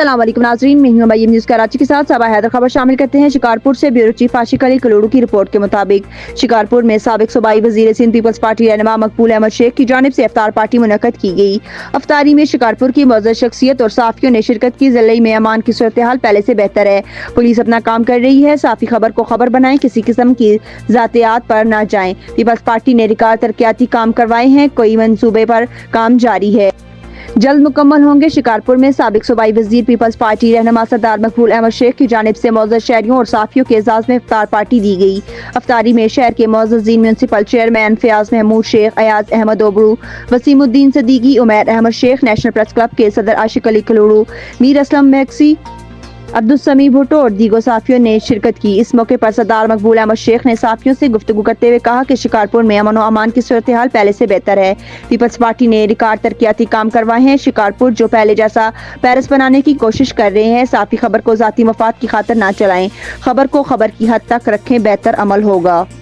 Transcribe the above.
السلام علیکم ناظرین، میں ہوں مریم نیوز کراچی کے ساتھ صبا حیدر خبر شامل کرتے ہیں۔ شکارپور سے بیورو چیف عاشق علی کلوڑو کی رپورٹ کے مطابق شکارپور میں سابق صوبائی وزیر سندھ پیپلز پارٹی رہنما مقبول احمد شیخ کی جانب سے افطار پارٹی منعقد کی گئی۔ افطاری میں شکارپور کی معزز شخصیت اور صحافیوں نے شرکت کی۔ ضلع میں امان کی صورتحال پہلے سے بہتر ہے، پولیس اپنا کام کر رہی ہے، صحافی خبر کو خبر بنائیں، کسی قسم کی ذاتیات پر نہ جائیں۔ پیپلز پارٹی نے ریکارڈ ترقیاتی کام کروائے ہیں، کوئی منصوبے پر کام جاری ہے، جلد مکمل ہوں گے۔ شکارپور میں سابق صوبائی وزیر پیپلز پارٹی رہنما سردار مقبول احمد شیخ کی جانب سے معزز شہریوں اور صحافیوں کے اعزاز میں افطار پارٹی دی گئی۔ افطاری میں شہر کے معززین میونسپل چیئرمین فیاض محمود شیخ، ایاز احمد اوبرو، وسیم الدین صدیقی، عمیر احمد شیخ، نیشنل پریس کلب کے صدر عاشق علی کلوڑو، میر اسلم میکسی، عبدالسمیع بھٹو اور دیگر صحافیوں نے شرکت کی۔ اس موقع پر سردار مقبول احمد شیخ نے صحافیوں سے گفتگو کرتے ہوئے کہا کہ شکارپور میں امن و امان کی صورتحال پہلے سے بہتر ہے، پیپلز پارٹی نے ریکارڈ ترقیاتی کام کروائے ہیں، شکارپور جو پہلے جیسا پیرس بنانے کی کوشش کر رہے ہیں۔ صحافی خبر کو ذاتی مفاد کی خاطر نہ چلائیں، خبر کو خبر کی حد تک رکھیں، بہتر عمل ہوگا۔